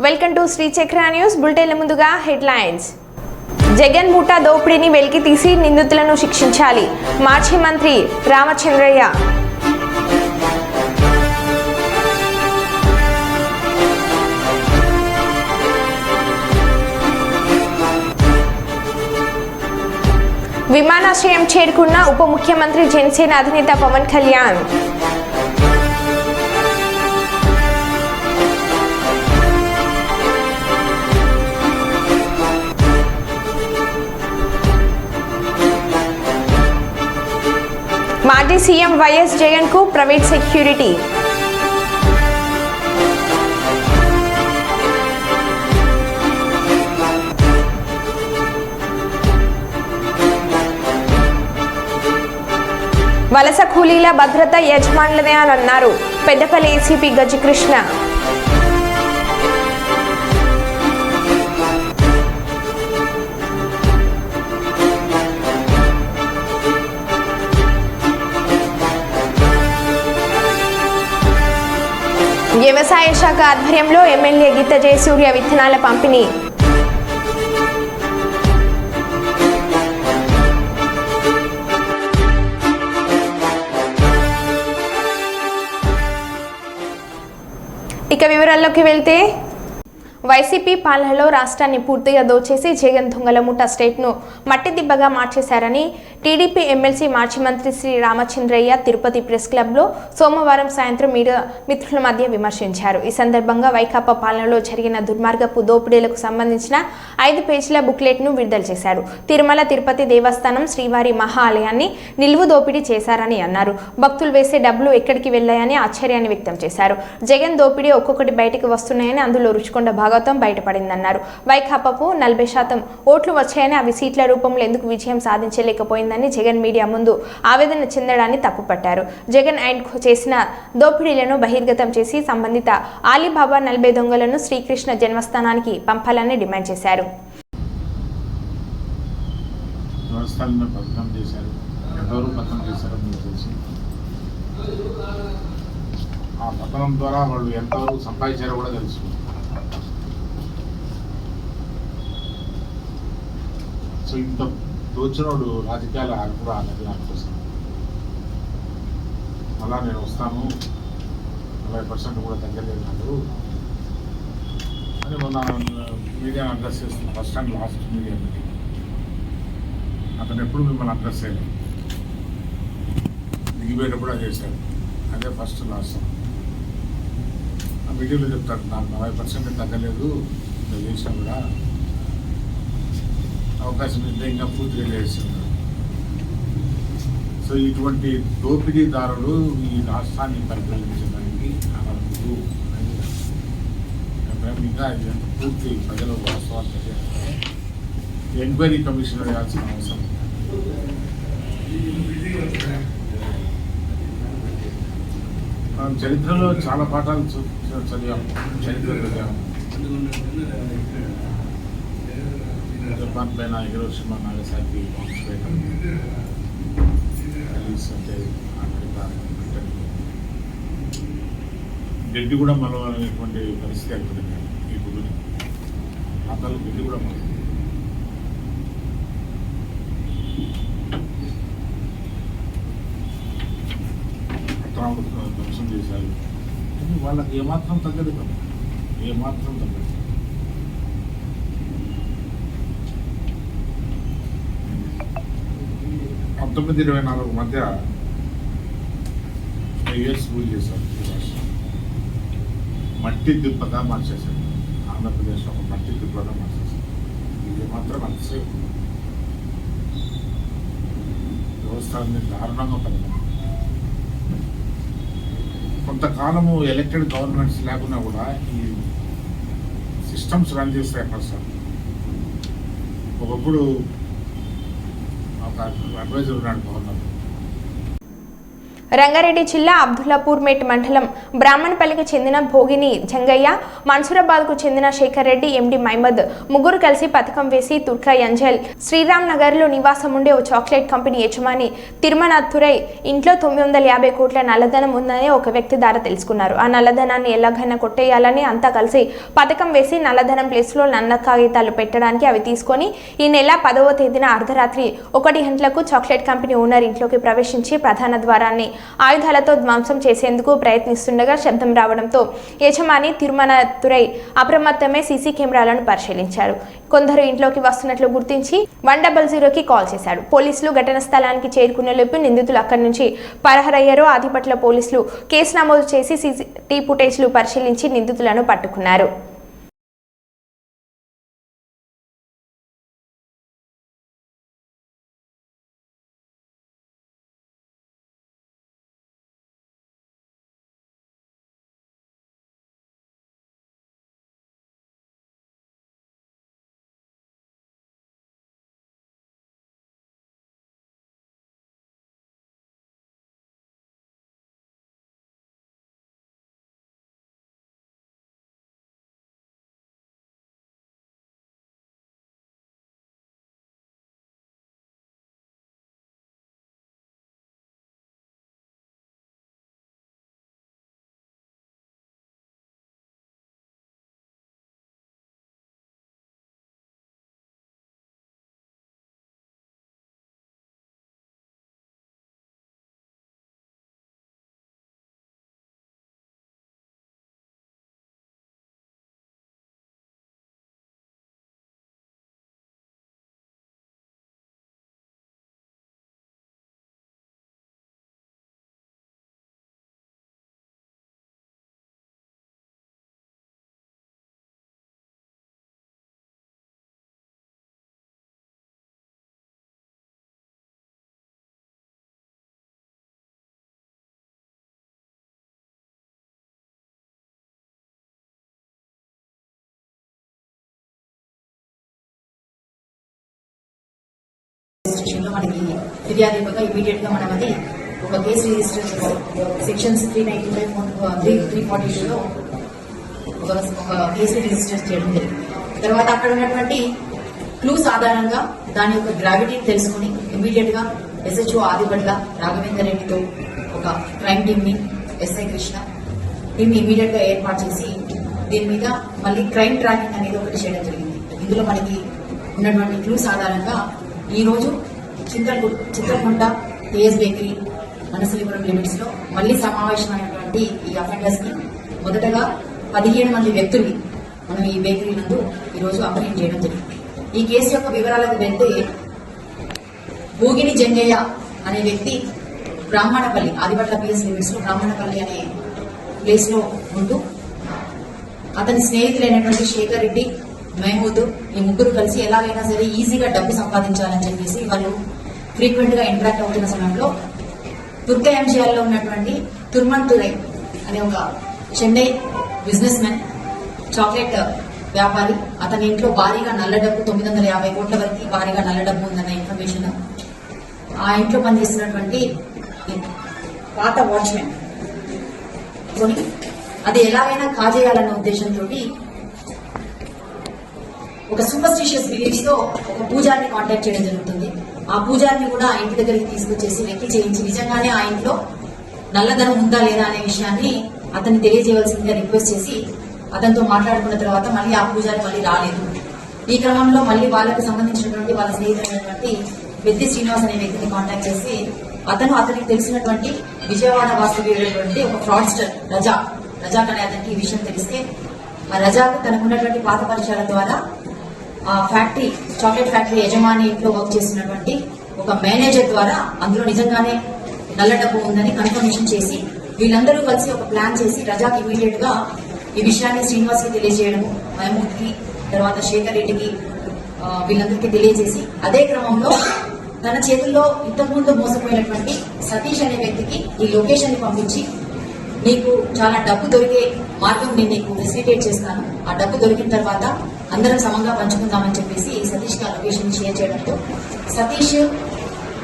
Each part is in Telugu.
వెల్కమ్ టు శ్రీ చక్ర న్యూస్ బులెటిన్ల ముందుగా హెడ్లైన్స్. జగన్ ముఠా దోపిడీని వెలికి తీసి నిందితులను శిక్షించాలి. మాజీ మంత్రి రామచంద్రయ్య. విమానాశ్రయం చేరుకున్న ఉప ముఖ్యమంత్రి జనసేన అధినేత పవన్ కళ్యాణ్. మాజీ సీఎం వైఎస్ జగన్ కు ప్రైవేట్ సెక్యూరిటీ. వలస కూలీల భద్రత యజమానులదే అని అన్నారు పెద్దపల్లి ఏసీపీ గజకృష్ణ. వ్యవసాయ శాఖ ఆధ్వర్యంలో ఎమ్మెల్యే గీత జయసూర్య విత్తనాల పంపిణీ. ఇక వివరాల్లోకి వెళ్తే వైసీపీ పాలనలో రాష్ట్రాన్ని పూర్తిగా దోచేసి జగన్ దొంగల ముఠా స్టేట్ను మట్టి దిబ్బగా మార్చేశారని టీడీపీ ఎమ్మెల్సీ మాజీ మంత్రి శ్రీ రామచంద్రయ్య తిరుపతి ప్రెస్ క్లబ్లో సోమవారం సాయంత్రం మీడియా మిత్రుల మధ్య విమర్శించారు. ఈ సందర్భంగా వైకాపా పాలనలో జరిగిన దుర్మార్గపు దోపిడీలకు సంబంధించిన 5 పేజీల బుక్లెట్ను విడుదల చేశారు. తిరుమల తిరుపతి దేవస్థానం శ్రీవారి మహా ఆలయాన్ని నిలువు దోపిడీ చేశారని అన్నారు. భక్తులు వేసే డబ్బులు ఎక్కడికి వెళ్లాయని ఆశ్చర్యాన్ని వ్యక్తం చేశారు. జగన్ దోపిడీ ఒక్కొక్కటి బయటకు వస్తున్నాయని, అందులో రుచికొండ భాగవతం బయటపడిందన్నారు. వైకాపాకు 40% ఓట్లు వచ్చాయని, అవి సీట్ల రూపంలో ఎందుకు విజయం సాధించలేకపోయిందని జగన్ మీడియా ముందు ఆవేదన చెందడాన్ని తప్పుపట్టారు. జగన్ అండ్ చేసిన దోపిడీలను బహిర్గతం చేసి సంబంధిత ఆలీబాబా 40 దొంగలను శ్రీకృష్ణ జన్మస్థానానికి పంపాలని డిమాండ్ చేశారు. ఆ పతనం ద్వారా వాళ్ళు ఎంతవరకు సంపాదించారో కూడా తెలుసు. సో ఇంత దోచినోడు రాజకీయాలు కూడా అనేది నాకు కోసం అలా నేను వస్తాను 40% కూడా తగ్గలేదు నాకు అని మొన్న మీడియా అడ్రస్ చేస్తుంది. First and last media meeting. అతను ఎప్పుడు మిమ్మల్ని అడ్రస్ చేయలేదు, దిగిపోయేటప్పుడు అది చేశాడు. అదే ఫస్ట్ లాస్ట్. ఆ మీడియాలో చెప్తాడు నాకు 40% తగ్గలేదు, నేను చేసినా కూడా అవకాశం ఇస్తే ఇంకా పూర్తిగా చేస్తున్నారు. సో ఇటువంటి దోపిడీదారులు ఈ రాష్ట్రాన్ని పరిపాలించడానికి అనర్హులు. మేము ఇంకా పూర్తి ప్రజలు వాస్తవాలు తెలియాలంటే ఎంక్వైరీ కమిషన్ వేయాల్సిన అవసరం. మనం చరిత్రలో చాలా పాఠాలు చదివాము. చరిత్ర చదివాము. జపాన్ పైన హిరోషిమా నాగసాకి బాంబ్స్ వేయడం, అంటే అమెరికా బ్రిటన్ గడ్డి కూడా మనం అనేటువంటి పరిస్థితి అయిపోతుంది. ఈ గుడిని ప్రాంతాలు గడ్డి కూడా మనం పట్టణాలు ధ్వంసం చేశారు. కానీ వాళ్ళకి ఏమాత్రం తగ్గదు కదా, ఏమాత్రం తగ్గదు. పంతొమ్మిది 24 మధ్య 5 years రూల్ చేశారు. ఈ రాష్ట్రం మట్టి దిబ్బగా మార్చేశారు. ఆంధ్రప్రదేశ్లో ఒక మట్టి దిబ్బగా మార్చేశారు. ఇది మాత్రం అంతసేపు వ్యవస్థలని దారుణంగా పడినాం. కొంతకాలము ఎలక్టెడ్ గవర్నమెంట్స్ లేకున్నా కూడా ఈ సిస్టమ్స్ రన్ చేస్తాయి ఎక్కడ సార్. ఒకప్పుడు అడ్వైజర్ ఉన్నాడు గవర్నర్. రంగారెడ్డి జిల్లా అబ్దుల్లాపూర్మేట్ మండలం బ్రాహ్మణపల్లికి చెందిన భోగిని జంగయ్య, మన్సూరాబాద్కు చెందిన శేఖర్ రెడ్డి, ఎండి మహమ్మద్ ముగ్గురు కలిసి పథకం వేసి తుర్కా యంజల్ శ్రీరామ్ నగర్లో నివాసం ఉండే ఓ చాక్లెట్ కంపెనీ యజమాని తిరుమనాథురై ఇంట్లో 950 కోట్ల నల్లధనం ఉందని ఒక వ్యక్తి ద్వారా తెలుసుకున్నారు. ఆ నల్లధనాన్ని ఎలాగైనా కొట్టేయాలని అంతా కలిసి పథకం వేసి నల్లధనం ప్లేస్లో నల్ల కాగితాలు పెట్టడానికి అవి తీసుకొని ఈ నెల 10వ తేదీన అర్ధరాత్రి 1 గంటలకు చాక్లెట్ కంపెనీ ఓనర్ ఇంట్లోకి ప్రవేశించి ప్రధాన ద్వారాన్ని ఆయుధాలతో ధ్వంసం చేసేందుకు ప్రయత్నిస్తుండగా శబ్దం రావడంతో యజమాని తిరుమనాథురై అప్రమత్తమై సీసీ కెమెరాలను పరిశీలించారు. కొందరు ఇంట్లోకి వస్తున్నట్లు గుర్తించి 100కి కాల్ చేశాడు. పోలీసులు ఘటన స్థలానికి చేరుకునే లోపు నిందితులు అక్కడి నుంచి పరారయ్యారు. ఆదిపట్ల పోలీసులు కేసు నమోదు చేసి సీసీటీవీ ఫుటేజ్లు పరిశీలించి నిందితులను పట్టుకున్నారు. మనకి ఫిర్యాదుగా ఇమీడియట్ గా మనం అది ఒక కేసు రిజిస్టర్ సెక్షన్స్ 342లో ఒక కేసు రిజిస్టర్ చేయడం జరిగింది. తర్వాత అక్కడ ఉన్నటువంటి క్లూస్ ఆధారంగా దాని యొక్క గ్రావిటీ తెలుసుకుని ఇమీడియట్ గా SHO ఆదిపట్ల రాఘవేందర్ రెడ్డితో ఒక క్రైమ్ టీమ్ ని SI కృష్ణ టీమ్ ఇమీడియట్ గా ఏర్పాటు చేసి దీని మీద మళ్ళీ క్రైమ్ ట్రాకింగ్ అనేది ఒకటి చేయడం జరిగింది. ఇందులో మనకి ఉన్నటువంటి క్లూస్ ఆధారంగా ఈ రోజు చిత్రకుంట TS బేకరీ మనసలిపురం లిమిట్స్ లో మళ్లీ సమావేశమైనటువంటి ఈ అఫెండర్స్ ని మొదటగా 17 మంది వ్యక్తుల్ని మనం ఈ బేకరీ నందు ఈ రోజు అప్రహెండ్ చేయడం జరిగింది. ఈ కేసు యొక్క వివరాలకు వెళ్తే భోగిని జంగయ్య అనే వ్యక్తి బ్రాహ్మణపల్లి ఆదిపట్ల PS లిమిట్స్ లో బ్రాహ్మణపల్లి అనే ప్లేస్ లో ఉంటూ అతని స్నేహితులైనటువంటి శేఖర్ రెడ్డి, మహమూద్ ఈ ముగ్గురు కలిసి ఎలాగైనా సరే ఈజీగా డబ్బు సంపాదించాలని చెప్పేసి వాళ్ళు ఫ్రీక్వెంట్ గా ఇంటరాక్ట్ అవుతున్న సమయంలో తుర్కా ఎంజీఆర్లో ఉన్నటువంటి తుర్మన్తురై అనే ఒక చెన్నై బిజినెస్ మ్యాన్, చాక్లెట్ వ్యాపారి, అతని ఇంట్లో భారీగా నల్ల డబ్బు 950 కోట్ల వరకు భారీగా నల్ల డబ్బు ఉందన్న ఇన్ఫర్మేషన్ ఆ ఇంట్లో పనిచేస్తున్నటువంటి పాత వాచ్మెన్ కొని అది ఎలాగైనా కాజేయాలన్న ఉద్దేశంతో ఒక సూపర్స్టిషియస్ బిలీఫ్స్ తో ఒక పూజారిని కాంటాక్ట్ చేయడం జరుగుతుంది. ఆ పూజారిని కూడా ఆ ఇంటి దగ్గరికి తీసుకొచ్చేసి వెక్కి చేయించి నిజంగానే ఆ ఇంట్లో నల్లధనం ఉందా లేదా అనే విషయాన్ని అతన్ని తెలియజేయవలసిందిగా రిక్వెస్ట్ చేసి అతనితో మాట్లాడుకున్న తర్వాత మళ్ళీ ఆ పూజారి మళ్ళీ రాలేదు. ఈ క్రమంలో మళ్ళీ వాళ్ళకి సంబంధించినటువంటి వాళ్ళ స్నేహితులైనటువంటి పెద్ది శ్రీనివాస్ అనే వ్యక్తిని కాంటాక్ట్ చేసి అతనికి తెలిసినటువంటి విజయవాడ వాస్తవ్యుడైనటువంటి ఒక ఫ్రాడ్స్టర్ రజాక్ అనే అతనికి ఈ విషయం తెలిస్తే ఆ రజాక్ తనకున్నటువంటి పాత పరిచయాల ద్వారా ఆ ఫ్యాక్టరీ చాక్లెట్ ఫ్యాక్టరీ యజమాని ఇంట్లో వర్క్ చేస్తున్నటువంటి ఒక మేనేజర్ ద్వారా అందులో నిజంగానే నల్ల డబ్బు ఉందని కన్ఫర్మేషన్ చేసి వీళ్ళందరూ కలిసి ఒక ప్లాన్ చేసి రజాక్ ఇమీడియట్ గా ఈ విషయాన్ని శ్రీనివాస్ కి తెలియజేయడము, మహమూద్ కి, తర్వాత శేఖర్ రెడ్డికి వీళ్ళందరికీ తెలియజేసి అదే క్రమంలో తన చేతుల్లో ఇంతకుముందు మోసపోయినటువంటి సతీష్ అనే వ్యక్తికి ఈ లొకేషన్ ని పంపించి నీకు చాలా డబ్బు దొరికే మార్గం నేను నీకు ఫెసిలిటేట్ చేస్తాను, ఆ డబ్బు దొరికిన తర్వాత అందరం సమంగా పంచుకుందామని చెప్పేసి సతీష్ కి ఆ లొకేషన్ షేర్ చేయడంతో సతీష్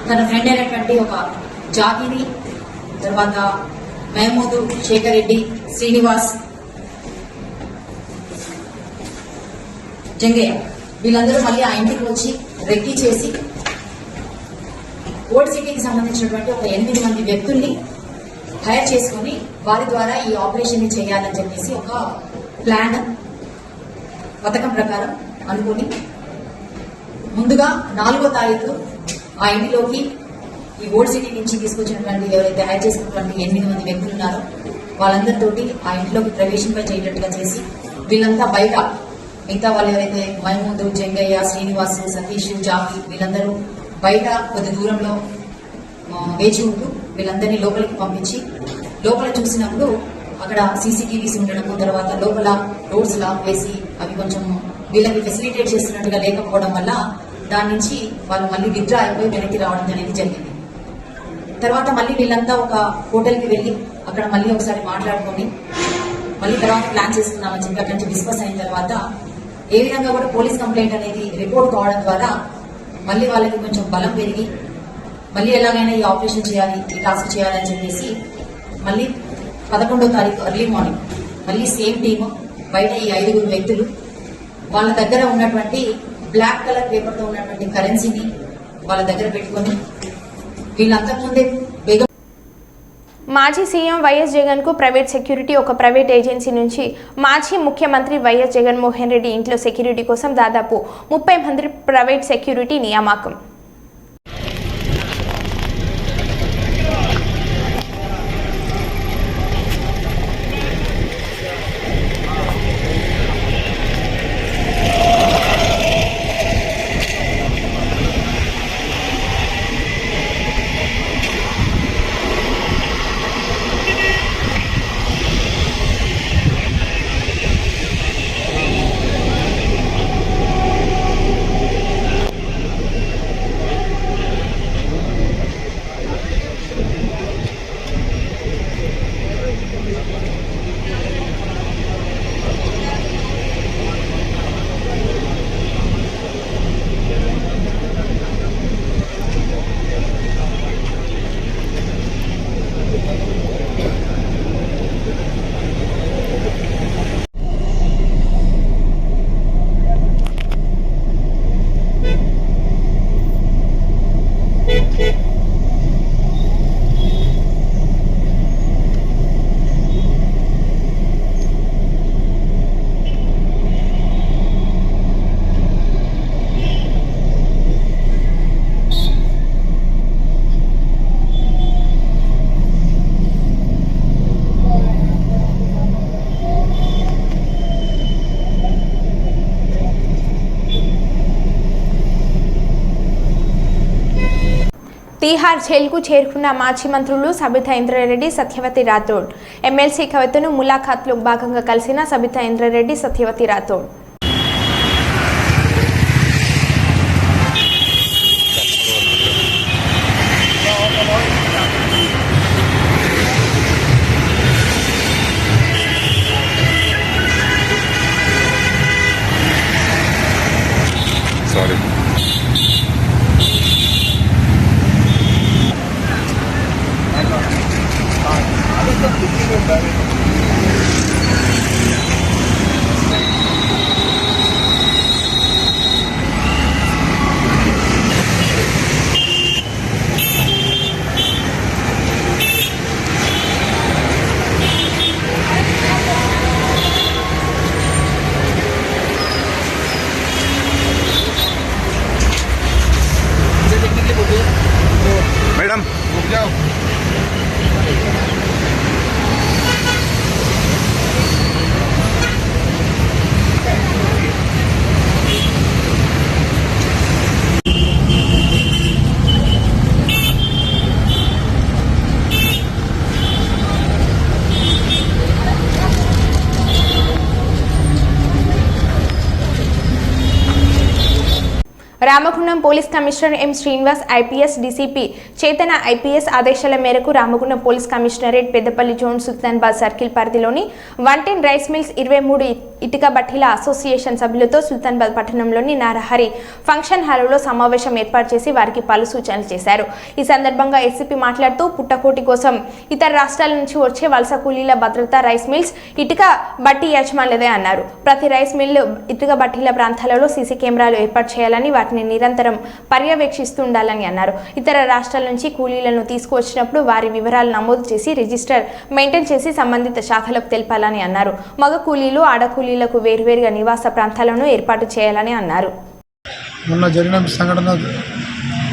తన ఫ్రెండ్ అయినటువంటి ఒక జాగిని తర్వాత మహమూద్, శేఖర్ రెడ్డి, శ్రీనివాస్, జంగయ్య వీళ్ళందరూ మళ్ళీ ఆ ఇంటికి వచ్చి రెక్కి చేసి ఓల్డ్ సిటీకి సంబంధించినటువంటి ఒక 8 మంది వ్యక్తుల్ని హైర్ చేసుకుని వారి ద్వారా ఈ ఆపరేషన్ ని చేయాలని చెప్పేసి ఒక ప్లాన్ పథకం ప్రకారం అనుకుని ముందుగా 4వ తారీఖు ఆ ఇంటిలోకి ఈ ఓల్డ్ సిటీ నుంచి తీసుకొచ్చినటువంటి ఎవరైతే హైర్ చేసుకున్నటువంటి 8 మంది వ్యక్తులు ఉన్నారో వాళ్ళందరితోటి ఆ ఇంట్లోకి ప్రవేశింపజేయటట్టుగా చేసి వీళ్ళంతా బయట మిగతా వాళ్ళు ఎవరైతే మహమూద్, జంగయ్య, శ్రీనివాస్, సతీష్, జాఫీ వీళ్ళందరూ బయట కొద్ది దూరంలో వేచి ఉంటూ వీళ్ళందరినీ లోపలికి పంపించి లోపల చూసినప్పుడు అక్కడ సీసీటీవీస్ ఉండడము, తర్వాత లోపల డోర్స్ లాక్ వేసి అవి కొంచెం వీళ్ళకి ఫెసిలిటేట్ చేస్తున్నట్టుగా లేకపోవడం వల్ల దాని నుంచి వాళ్ళు మళ్ళీ విత్డ్రా అయిపోయి వెనక్కి రావడం అనేది జరిగింది. తర్వాత మళ్ళీ వీళ్ళంతా ఒక హోటల్కి వెళ్ళి అక్కడ మళ్ళీ ఒకసారి మాట్లాడుకొని మళ్ళీ తర్వాత ప్లాన్ చేసుకున్నామని చెప్పి అక్కడి నుంచి డిస్కస్ అయిన తర్వాత ఏ విధంగా కూడా పోలీస్ కంప్లైంట్ అనేది రిపోర్ట్ కావడం ద్వారా మళ్ళీ వాళ్ళకి కొంచెం బలం పెరిగి మళ్ళీ ఎలాగైనా ఈ ఆపరేషన్ చేయాలి, ఈ టాస్క్ చేయాలని చెప్పేసి మళ్ళీ 11వ తారీఖు ఎర్లీ మార్నింగ్ మళ్ళీ సేమ్ టీమ్ బయట ఈ 5 వ్యక్తులు వాళ్ళ దగ్గర ఉన్నటువంటి బ్లాక్ కలర్ పేపర్ తో ఉన్నటువంటి కరెన్సీని వాళ్ళ దగ్గర పెట్టుకొని వీళ్ళంతకుముందే బేగం మాజీ సీఎం వైఎస్ జగన్ కు ప్రైవేట్ సెక్యూరిటీ ఒక ప్రైవేట్ ఏజెన్సీ నుంచి మాజీ ముఖ్యమంత్రి వైఎస్ జగన్మోహన్ రెడ్డి ఇంట్లో సెక్యూరిటీ కోసం దాదాపు 30 మంది ప్రైవేట్ సెక్యూరిటీ నియామకం. తిహార్ జైలుకు చేరుకున్న మాజీ మంత్రులు సబితా ఇంద్రారెడ్డి, సత్యవతి రాథోడ్. ఎమ్మెల్సీ కవితను ములాఖాత్లో భాగంగా కలిసిన Sabitha Indra Reddy, Satyavathi Rathod. Ramagundam police commissioner M Srinivas IPS DCP Chetana IPS ఆదేశాల మేరకు Ramagundam police commissionerate Peddapalli zone Sultanabad circle పరిధిలోని 110 రైస్ మిల్స్ 23 ఇటుక బట్టీల అసోసియేషన్ సభ్యులతో సుల్తాన్బాద్ పట్టణంలోని నారహరి ఫంక్షన్ హాలులో సమావేశం ఏర్పాటు చేసి వారికి పలు సూచనలు చేశారు. ఈ సందర్భంగా ఎస్సీపీ మాట్లాడుతూ పుట్టకోటి కోసం ఇతర రాష్ట్రాల నుంచి వచ్చే వలస కూలీల భద్రత రైస్ మిల్స్ ఇటుక బట్టి యజమానులదే అన్నారు. ప్రతి రైస్ మిల్ ఇటుక బట్టీల ప్రాంతాలలో సీసీ కెమెరాలు ఏర్పాటు చేయాలని వాటిని నిరంతరం పర్యవేక్షిస్తుండాలని అన్నారు. ఇతర రాష్ట్రాల నుంచి కూలీలను తీసుకువచ్చినప్పుడు వారి వివరాలు నమోదు చేసి రిజిస్టర్ మెయింటైన్ చేసి సంబంధిత శాఖలకు తెలపాలని అన్నారు. మగ కూలీలు ఆడ కూలీలకు వేర్వేరుగా నివాస ప్రాంతాలను ఏర్పాటు చేయాలని అన్నారు. మొన్న జరిగిన సంఘటన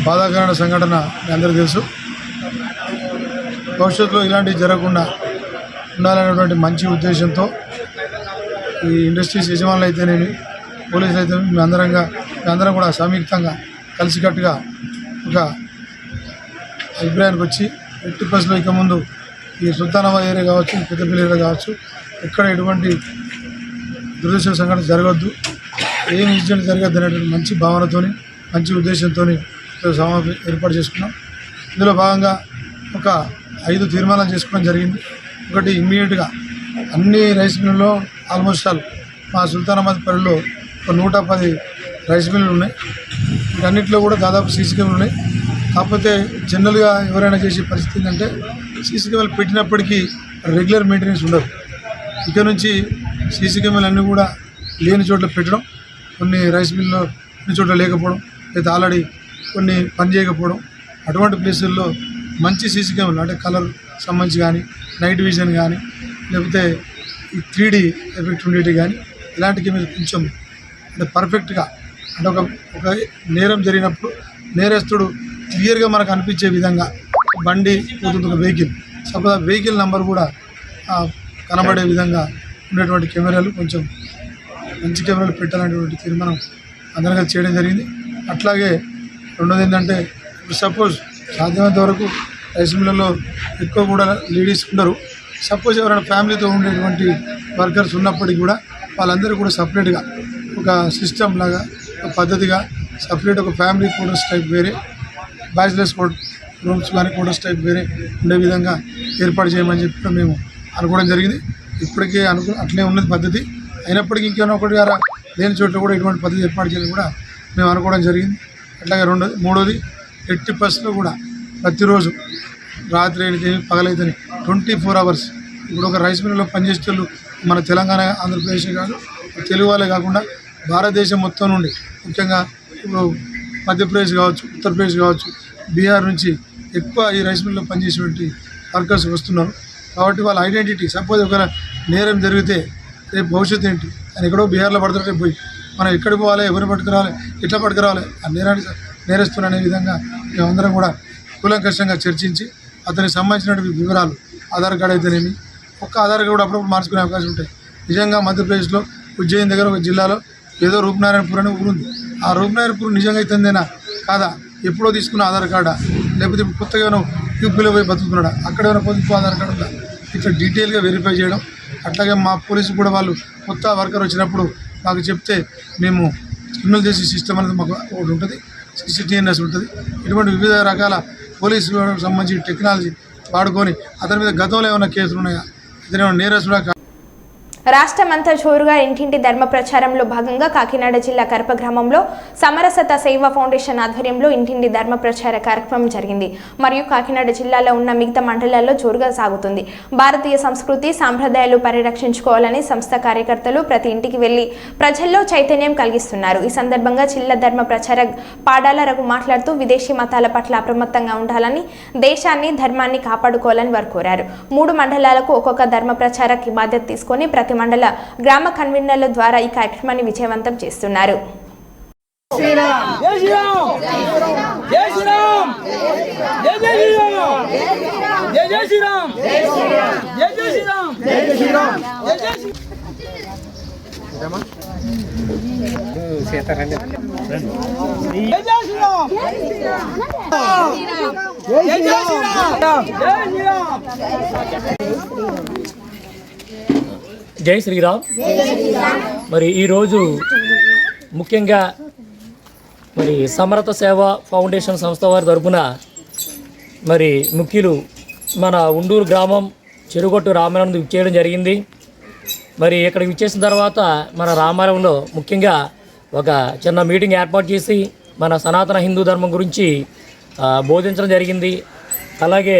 బాధాకరమైన సంఘటన అందరికీ తెలుసు. భవిష్యత్తులో ఇలాంటివి జరగకుండా ఉండాలనేటువంటి మంచి ఉద్దేశంతో ఈ ఇండస్ట్రీస్ యజమానులు అయితేనేమి పోలీసులు అయితేనేమి మేమందరం కూడా సంయుక్తంగా కలిసికట్టుగా ఒక అభిప్రాయానికి వచ్చి 80% ఇక ముందు ఈ సుల్తానాబాద్ ఏరియా కావచ్చు, పెద్దపల్లి ఏరియా కావచ్చు, ఎక్కడ ఎటువంటి దురదృష్ట సంఘటన జరగద్దు, ఏం ఇన్సిడెంట్ జరగద్దు అనేటువంటి మంచి భావనతోని మంచి ఉద్దేశంతో సమావేశం ఏర్పాటు చేసుకున్నాం. ఇందులో భాగంగా ఒక 5 తీర్మానాలు చేసుకోవడం జరిగింది. ఒకటి ఇమ్మీడియట్గా అన్ని రైస్ మిల్లుల్లో ఆల్మోస్ట్ ఆల్ మా సుల్తానాబాద్ పరిధిలో ఒక 110 రైస్ మిల్లులు ఉన్నాయి. వీటన్నిటిలో కూడా దాదాపు సీసీ కెమెరాలు ఉన్నాయి. కాకపోతే జనరల్గా ఎవరైనా చేసే పరిస్థితి ఏంటంటే సీసీ కెమెరాలు పెట్టినప్పటికీ రెగ్యులర్ మెయింటెనెన్స్ ఉండదు. ఇక నుంచి సీసీ కెమెరాలు అన్నీ కూడా లేని చోట్ల పెట్టడం, కొన్ని రైస్ మిల్లులో కొన్ని చోట్ల లేకపోవడం, లేదా ఆల్రెడీ కొన్ని పని చేయకపోవడం, అటువంటి ప్లేసుల్లో మంచి సీసీ కెమెరాలు అంటే కలర్ సంబంధించి కానీ, నైట్ విజన్ కానీ, లేకపోతే ఈ 3D ఎఫెక్ట్ ఉండేవి కానీ ఇలాంటి కెమెరా కొంచెం అంటే పర్ఫెక్ట్గా అంటే ఒక నేరం జరిగినప్పుడు నేరస్తుడు క్లియర్గా మనకు అనిపించే విధంగా బండి పోతుంది ఒక వెహికల్, సపోజ్ ఆ వెహికల్ నెంబర్ కూడా కనబడే విధంగా ఉండేటువంటి కెమెరాలు కొంచెం మంచి కెమెరాలు పెట్టాలనేటువంటి తీర్మానం అందరికీ చేయడం జరిగింది. అట్లాగే రెండోది ఏంటంటే ఇప్పుడు సపోజ్ సాధ్యమైనంత వరకు రైస్ మిల్లులో ఎక్కువ కూడా లేడీస్ ఉండరు. సపోజ్ ఎవరైనా ఫ్యామిలీతో ఉండేటువంటి వర్కర్స్ ఉన్నప్పటికీ కూడా వాళ్ళందరూ కూడా సపరేట్గా ఒక సిస్టమ్ లాగా ఒక పద్ధతిగా సపరేట్ ఒక ఫ్యామిలీ క్వార్టర్స్ టైప్ వేరే, బ్యాచిలర్స్ రూమ్స్ కానీ క్వార్టర్స్ టైప్ వేరే ఉండే విధంగా ఏర్పాటు చేయమని చెప్పి మేము అనుకోవడం జరిగింది. ఇప్పటికే అట్లే ఉన్నది పద్ధతి. అయినప్పటికీ ఇంకేమైనా ఒకటి గారా లేని చోట్ల కూడా ఇటువంటి పద్ధతి ఏర్పాటు చేయాలని కూడా మేము అనుకోవడం జరిగింది. అట్లాగే మూడోది 80% కూడా ప్రతిరోజు రాత్రి అయితే పగలైతే 24 hours ఇప్పుడు ఒక రైస్ మిల్లులో పనిచేసే మన తెలంగాణ ఆంధ్రప్రదేశ్ కాదు తెలుగు వాళ్ళే కాకుండా భారతదేశం మొత్తం నుండి ముఖ్యంగా ఇప్పుడు మధ్యప్రదేశ్ కావచ్చు, ఉత్తరప్రదేశ్ కావచ్చు, బీహార్ నుంచి ఎక్కువ ఈ రైస్ మిల్లులో పనిచేసేటువంటి వర్కర్స్ వస్తున్నారు. కాబట్టి వాళ్ళ ఐడెంటిటీ సపోజ్ ఒక నేరం జరిగితే రేపు భవిష్యత్తు ఏంటి అని ఎక్కడో బీహార్లో పడుతుంటే పోయి మనం ఎక్కడికి పోవాలి, ఎవరిని పట్టుకురావాలి, ఎట్లా పట్టుకురావాలి ఆ నేరస్తులు అనే విధంగా మేమందరం కూడా కూలంకషంగా చర్చించి అతనికి సంబంధించినటువంటి వివరాలు ఆధార్ కార్డు అయితేనేమి, ఒక్క ఆధార్ కార్డు కూడా అప్పుడప్పుడు మార్చుకునే అవకాశం ఉంటాయి. నిజంగా మధ్యప్రదేశ్లో ఉజ్జయిన్ దగ్గర ఒక జిల్లాలో ఏదో రూపనారాయణపూర్ అనే ఊరుంది. ఆ రూపనారాయణపూర్ నిజంగా అయితేందేనా కాదా, ఎప్పుడో తీసుకున్న ఆధార్ కార్డా, లేకపోతే ఇప్పుడు కొత్తగా ఏమైనా యూపీలో పోయి బతుకుతున్నాడా, అక్కడ ఏమైనా పొదుపు ఆధార్ కార్డు ఉందా, ఇట్లా డీటెయిల్గా వెరిఫై చేయడం. అట్లాగే మా పోలీసు కూడా వాళ్ళు కొత్త వర్కర్ వచ్చినప్పుడు మాకు చెప్తే మేము క్రిమినల్ జస్టిస్ సిస్టమ్ అనేది మాకు ఒకటి ఉంటుంది, CCTNS ఉంటుంది. ఇటువంటి వివిధ రకాల పోలీసు సంబంధించి టెక్నాలజీ వాడుకొని అతని మీద గతంలో ఏమైనా కేసులు ఉన్నాయా, ఇతను ఏమైనా నేరస్తుడా. రాష్ట్రమంతా జోరుగా ఇంటింటి ధర్మ ప్రచారంలో భాగంగా కాకినాడ జిల్లా కరప గ్రామంలో సమరసత సేవా ఫౌండేషన్ ఆధ్వర్యంలో ఇంటింటి ధర్మ ప్రచార కార్యక్రమం జరిగింది. మరియు కాకినాడ జిల్లాలో ఉన్న మిగతా మండలాల్లో జోరుగా సాగుతుంది. భారతీయ సంస్కృతి సాంప్రదాయాలు పరిరక్షించుకోవాలని సంస్థ కార్యకర్తలు ప్రతి ఇంటికి వెళ్లి ప్రజల్లో చైతన్యం కలిగిస్తున్నారు. ఈ సందర్భంగా జిల్లా ధర్మ ప్రచార పాడాల రఘు మాట్లాడుతూ విదేశీ మతాల పట్ల అప్రమత్తంగా ఉండాలని, దేశాన్ని ధర్మాన్ని కాపాడుకోవాలని వారు కోరారు. 3 మండలాలకు ఒక్కొక్క ధర్మ ప్రచారకి బాధ్యత తీసుకొని ప్రతి మండల గ్రామ కన్వీనర్ల ద్వారా ఈ కార్యక్రమాన్ని విజయవంతం చేస్తున్నారు. జై శ్రీరామ్. మరి ఈరోజు ముఖ్యంగా మరి సమరత సేవ ఫౌండేషన్ సంస్థ వారి తరపున మరి ముఖ్యులు మన ఉండూరు గ్రామం చెరుగొట్టు రామారావు విచ్చేయడం జరిగింది. మరి ఇక్కడికి విచ్చేసిన తర్వాత మన రామారంలో ముఖ్యంగా ఒక చిన్న మీటింగ్ ఏర్పాటు చేసి మన సనాతన హిందూ ధర్మం గురించి బోధించడం జరిగింది. అలాగే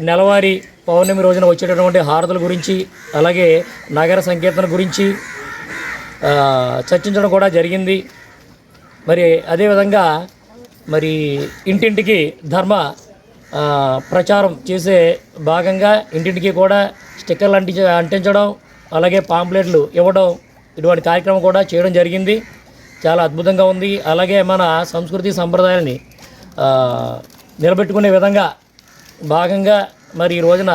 నెలవారీ పౌర్ణమి రోజున వచ్చేటటువంటి హారతుల గురించి, అలాగే నగర సంకీర్తన గురించి చర్చించడం కూడా జరిగింది. మరి అదేవిధంగా మరి ఇంటింటికి ధర్మ ప్రచారం చేసే భాగంగా ఇంటింటికి కూడా స్టిక్కర్లు అంటించడం, అలాగే పాంప్లెట్లు ఇవ్వడం, ఇటువంటి కార్యక్రమం కూడా చేయడం జరిగింది. చాలా అద్భుతంగా ఉంది. అలాగే మన సంస్కృతి సంప్రదాయాలని నిలబెట్టుకునే విధంగా భాగంగా మరి ఈ రోజున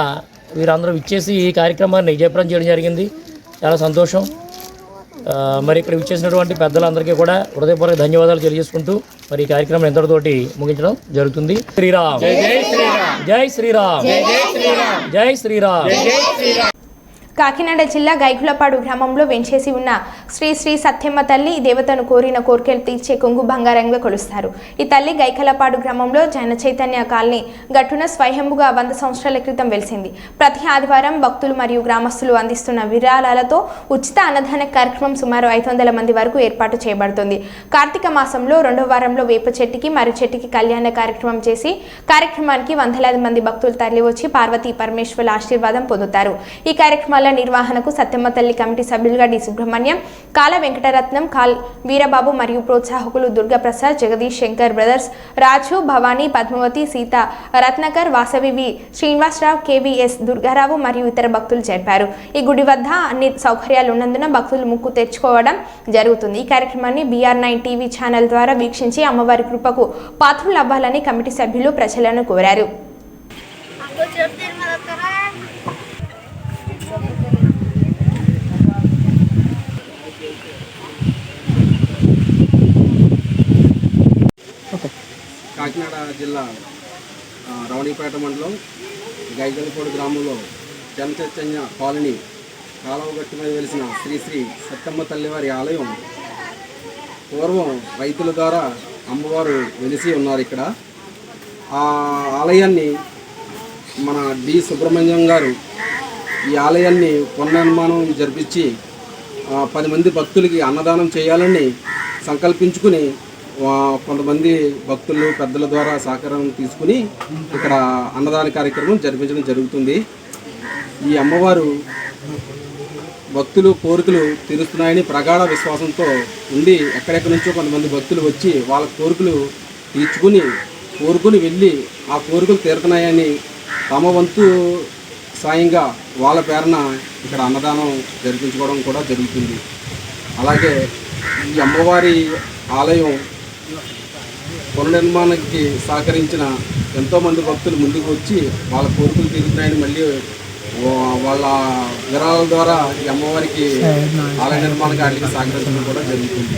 వీరందరూ ఇచ్చేసి ఈ కార్యక్రమాన్ని జయప్రదం చేయడం జరిగింది. చాలా సంతోషం. మరి ఇక్కడ ఇచ్చేసినటువంటి పెద్దలందరికీ కూడా హృదయపూర్వక ధన్యవాదాలు తెలియజేసుకుంటూ మరి ఈ కార్యక్రమం ఎంతటితోటి ముగించడం జరుగుతుంది. శ్రీరామ్ జై శ్రీరామ్, జై శ్రీరామ్, జై శ్రీరామ్. కాకినాడ జిల్లా గైగులపాడు గ్రామంలో వెంచేసి ఉన్న శ్రీ శ్రీ సత్యమ్మ తల్లి దేవతను కోరిన కోరికలు తీర్చే కొంగు బంగారంగా కొలుస్తారు. ఈ తల్లి గైకలపాడు గ్రామంలో జన చైతన్య కాలనీ గట్టున స్వయంభుగా 100 సంవత్సరాల క్రితం వెలిసింది. ప్రతి ఆదివారం భక్తులు మరియు గ్రామస్తులు అందిస్తున్న విరాళాలతో ఉచిత అన్నదాన కార్యక్రమం సుమారు 500 మంది వరకు ఏర్పాటు చేయబడుతుంది. కార్తీక మాసంలో 2వ వారంలో వేప చెట్టుకి మర్రి చెట్టుకి కళ్యాణ కార్యక్రమం చేసి కార్యక్రమానికి వందలాది మంది భక్తులు తరలివచ్చి పార్వతీ పరమేశ్వరుల ఆశీర్వాదం పొందుతారు. ఈ కార్యక్రమాల నిర్వహణకు సత్యమ్మ తల్లి కమిటీ సభ్యులుగా డి సుబ్రహ్మణ్యం, కాల వెంకటరత్నం, కాల్ వీరబాబు మరియు ప్రోత్సాహకులు దుర్గాప్రసాద్, జగదీష్, శంకర్ బ్రదర్స్, రాజు, భవానీ, పద్మావతి, సీత, రత్నకర్, వాసవి వి శ్రీనివాసరావు, కేవీఎస్ దుర్గారావు మరియు ఇతర భక్తులు జరిపారు. ఈ గుడి వద్ద అన్ని సౌకర్యాలు ఉన్నందున భక్తులు ముక్కు తెచ్చుకోవడం జరుగుతుంది. ఈ కార్యక్రమాన్ని BR9 టీవీ ఛానల్ ద్వారా వీక్షించి అమ్మవారి కృపకు పాత్రులు అవ్వాలని కమిటీ సభ్యులు ప్రజలను కోరారు. కాకినాడ జిల్లా రవణీపేట మండలం గైగలపాడు గ్రామంలో జనచైతన్య కాలనీ కాలువగట్టు మీద వెలిసిన శ్రీ శ్రీ సత్తమ్మ తల్లివారి ఆలయం పూర్వం రైతుల ద్వారా అమ్మవారు వెలిసి ఉన్నారు. ఇక్కడ ఆ ఆలయాన్ని మన డి సుబ్రహ్మణ్యం గారు ఈ ఆలయాన్ని పునర్నిర్మాణం జరిపించి 10 మంది భక్తులకి అన్నదానం చేయాలని సంకల్పించుకుని కొంతమంది భక్తులు పెద్దల ద్వారా సహకారం తీసుకుని ఇక్కడ అన్నదాన కార్యక్రమం జరిపించడం జరుగుతుంది. ఈ అమ్మవారు భక్తులు కోరికలు తీరుస్తున్నాయని ప్రగాఢ విశ్వాసంతో ఉండి ఎక్కడెక్కడి నుంచో కొంతమంది భక్తులు వచ్చి వాళ్ళ కోరికలు కోరుకుని వెళ్ళి ఆ కోరికలు తీరుతున్నాయని తమ వంతు సాయంగా వాళ్ళ పేరున ఇక్కడ అన్నదానం జరిపించుకోవడం కూడా జరుగుతుంది. అలాగే ఈ అమ్మవారి ఆలయం పునర్నిర్మాణానికి సహకరించిన ఎంతోమంది భక్తులు ముందుకు వచ్చి వాళ్ళ కోరికలు తీరుతున్నాయని మళ్ళీ వాళ్ళ విరాళాల ద్వారా ఈ అమ్మవారికి ఆలయ నిర్మాణానికి సహకరించడం కూడా జరుగుతుంది.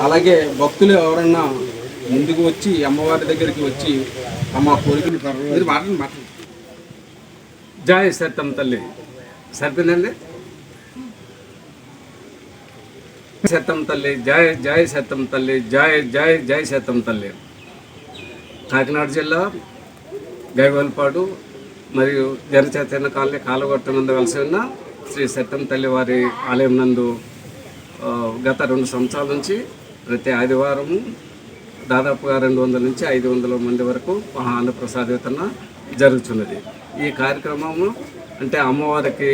అలాగే భక్తులు ఎవరన్నా ముందుకు వచ్చి అమ్మవారి దగ్గరికి వచ్చి అమ్మ కోరికలు మాట్లాడండి. జై సత్యం తల్లి సరిపోయిందండి. సత్యం తల్లి, జై జై సత్యం తల్లి, జై జై జై సత్యం తల్లి. కాకినాడ జిల్లా గైగోల్పాడు మరియు జనచైతన్య కాలనీ కాలువగట్టు నందు వెలసి ఉన్న శ్రీ సత్యం తల్లి వారి ఆలయం నందు గత 2 సంవత్సరాల నుంచి ప్రతి ఆదివారం దాదాపుగా 200 నుంచి 500 మంది వరకు మహా అన్నప్రసాద వితరణ జరుగుతున్నది. ఈ కార్యక్రమము అంటే అమ్మవారికి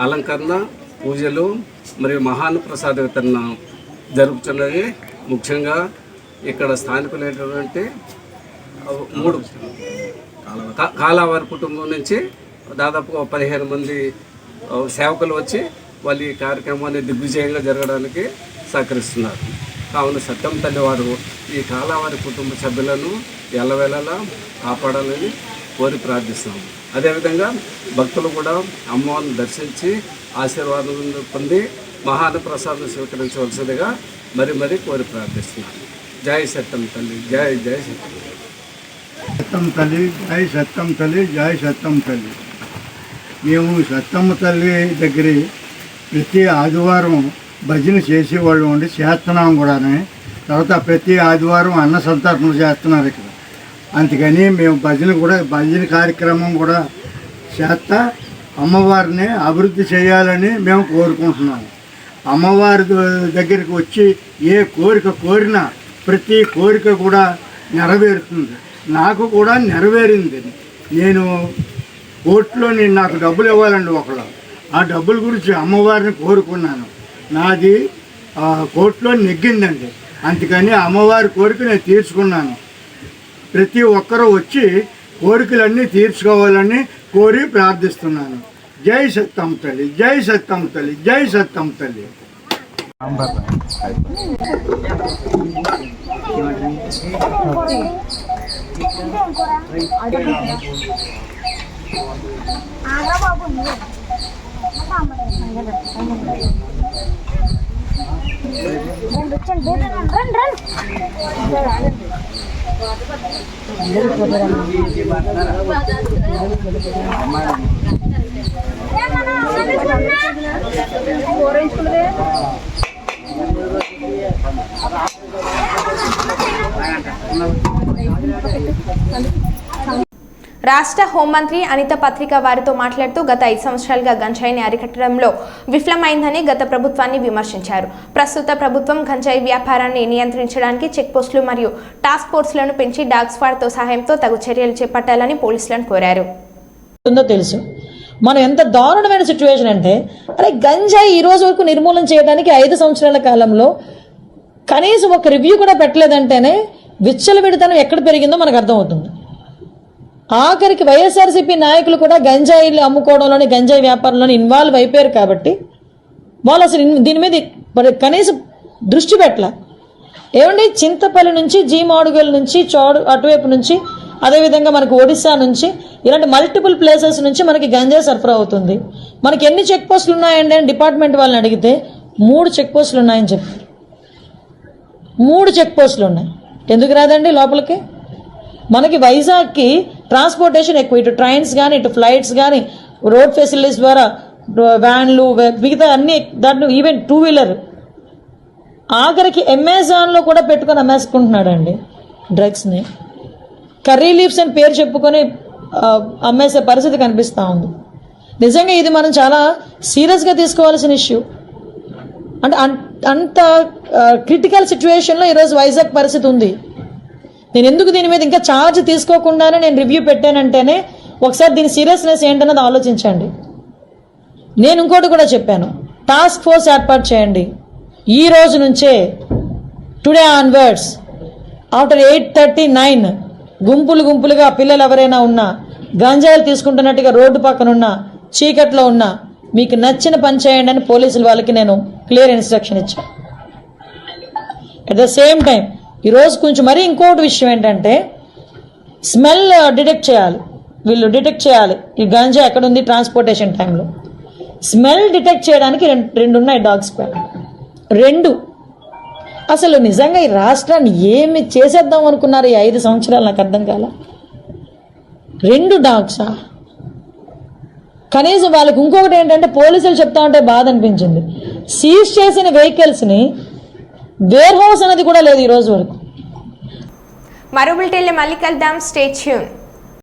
అలంకరణ, పూజలు మరియు మహాన్నప్రసాద వితరణ జరుగుతున్నది. ముఖ్యంగా ఇక్కడ స్థానికులైనటువంటి 3 కాలావారి కుటుంబం నుంచి దాదాపుగా 15 మంది సేవకులు వచ్చి వాళ్ళు ఈ కార్యక్రమాన్ని దిగ్విజయంగా జరగడానికి సహకరిస్తున్నారు. కావున సత్యం తల్లి వారు ఈ కాలావారి కుటుంబ సభ్యులను ఎల్లవేళలా కాపాడాలని కోరి ప్రార్థిస్తున్నాము. అదేవిధంగా భక్తులు కూడా అమ్మవారిని దర్శించి ఆశీర్వాదం పొంది మహాన్న ప్రసాదం స్వీకరించవలసిందిగా మరి కోరి ప్రార్థిస్తున్నాను. జై సత్యం తల్లి, జై జై సత్యం తల్లి, జై సత్యం తల్లి, జై సత్యం తల్లి. మేము సత్తమ్మ తల్లి దగ్గర ప్రతి ఆదివారం భజన చేసేవాళ్ళు ఉండి చేస్తున్నాం కూడానే. తర్వాత ప్రతి ఆదివారం అన్న సంతర్పణ చేస్తున్నారు ఇక్కడ. అందుకని మేము భజన కార్యక్రమం కూడా చేస్తా అమ్మవారిని అభివృద్ధి చేయాలని మేము కోరుకుంటున్నాము. అమ్మవారి దగ్గరికి వచ్చి ఏ కోరిక కోరినా ప్రతి కోరిక కూడా నెరవేరుతుంది. నాకు కూడా నెరవేరింది. నేను కోర్టులో నాకు డబ్బులు ఇవ్వాలండి ఒకళ్ళు. ఆ డబ్బుల గురించి అమ్మవారిని కోరుకున్నాను. నాది కోర్టులో నెగ్గిందండి. అందుకని అమ్మవారి కోరిక నేను తీర్చుకున్నాను. ప్రతి ఒక్కరూ వచ్చి కోరికలన్నీ తీర్చుకోవాలని కోరి ప్రార్థిస్తున్నాను. జై సత్తమ్మ తల్లి, జై సత్తమ్మ తల్లి, జై సత్తమ్మ తల్లి. రాష్ట్ర హోంమంత్రి అనిత పత్రిక వారితో మాట్లాడుతూ గత 5 సంవత్సరాలుగా గంజాయిని అరికట్టడంలో విఫలమైందని గత ప్రభుత్వాన్ని విమర్శించారు. ప్రస్తుత ప్రభుత్వం గంజాయి వ్యాపారాన్ని నియంత్రించడానికి చెక్పోస్టులు మరియు టాస్క్ ఫోర్స్లను పెంచి డాగ్ స్క్వాడ్తో సహాయంతో తగు చర్యలు చేపట్టాలని పోలీసులను కోరారు. తెలుసు మనం ఎంత దారుణమైన సిచ్యువేషన్ అంటే, అరే గంజాయి ఈ రోజు వరకు నిర్మూలన చేయడానికి 5 సంవత్సరాల కాలంలో కనీసం ఒక రివ్యూ కూడా పెట్టలేదంటేనే విచ్చలవిడితనం ఎక్కడ పెరిగిందో మనకు అర్థమవుతుంది. ఆఖరికి వైఎస్ఆర్సీపీ నాయకులు కూడా గంజాయిలు అమ్ముకోవడంలోని గంజాయి వ్యాపారంలోని ఇన్వాల్వ్ అయిపోయారు కాబట్టి వాళ్ళు అసలు దీని మీద కనీసం దృష్టి పెట్టలే. ఏమండి, చింతపల్లి నుంచి జీమాడుగల్ నుంచి అటువైపు నుంచి అదేవిధంగా మనకు ఒడిశా నుంచి ఇలాంటి మల్టిపుల్ ప్లేసెస్ నుంచి మనకి గంజాయి సరఫరా అవుతుంది. మనకి ఎన్ని చెక్ పోస్టులు ఉన్నాయండి అని డిపార్ట్మెంట్ వాళ్ళని అడిగితే 3 చెక్ పోస్టులు ఉన్నాయని చెప్పారు. 3 చెక్ పోస్టులు ఉన్నాయి. ఎందుకు రాదండి లోపలికి? మనకి వైజాగ్కి ట్రాన్స్పోర్టేషన్ ఎక్కువ, ఇటు ట్రైన్స్ కానీ ఇటు ఫ్లైట్స్ కానీ రోడ్ ఫెసిలిటీస్ ద్వారా వ్యాన్లు మిగతా అన్ని దాంట్లో ఈవెన్ 2 వీలర్ ఆఖరికి అమెజాన్లో కూడా పెట్టుకొని అమ్మేసుకుంటున్నాడండి డ్రగ్స్ని. కర్రీ లీవ్స్ అని పేరు చెప్పుకొని అమ్మేసే పరిస్థితి కనిపిస్తూ ఉంది. నిజంగా ఇది మనం చాలా సీరియస్గా తీసుకోవాల్సిన ఇష్యూ. అంటే అంత క్రిటికల్ సిచ్యువేషన్లో ఈరోజు వైజాగ్ పరిస్థితి ఉంది. నేను ఎందుకు దీని మీద ఇంకా ఛార్జ్ తీసుకోకుండానే నేను రివ్యూ పెట్టానంటేనే ఒకసారి దీని సీరియస్నెస్ ఏంటన్నది ఆలోచించండి. నేను ఇంకోటి కూడా చెప్పాను, టాస్క్ ఫోర్స్ ఏర్పాటు చేయండి. ఈ రోజు నుంచే టుడే ఆన్వర్డ్స్ ఆఫ్టర్ 8:39 గుంపులుగా పిల్లలు ఎవరైనా ఉన్నా గంజాయిలు తీసుకుంటున్నట్టుగా రోడ్డు పక్కన ఉన్నా చీకట్లో ఉన్నా మీకు నచ్చిన పని చేయండి అని పోలీసులు వాళ్ళకి నేను క్లియర్ ఇన్స్ట్రక్షన్ ఇచ్చాను. అట్ ద సేమ్ టైం ఈరోజు కొంచెం మరీ ఇంకోటి విషయం ఏంటంటే స్మెల్ డిటెక్ట్ చేయాలి. వీళ్ళు డిటెక్ట్ చేయాలి ఈ గంజా ఎక్కడ ఉంది ట్రాన్స్పోర్టేషన్ టైంలో. స్మెల్ డిటెక్ట్ చేయడానికి రెండు ఉన్నాయి డాగ్ స్క్వాడ్. 2 అసలు నిజంగా ఈ రాష్ట్రాన్ని ఏమి చేసేద్దాం అనుకున్నారు ఈ 5 సంవత్సరాలు నాకు అర్థం కాల. 2 డాగ్సా? కనీసం వాళ్ళకి ఇంకొకటి ఏంటంటే పోలీసులు చెప్తా ఉంటే బాధ అనిపించింది, సీజ్ చేసిన వెహికల్స్ని వేర్ హౌస్ అనేది కూడా లేదు ఈ రోజు వరకు. మరో బులెటిన్లో మళ్ళీ కలుద్దాం. Stay tune.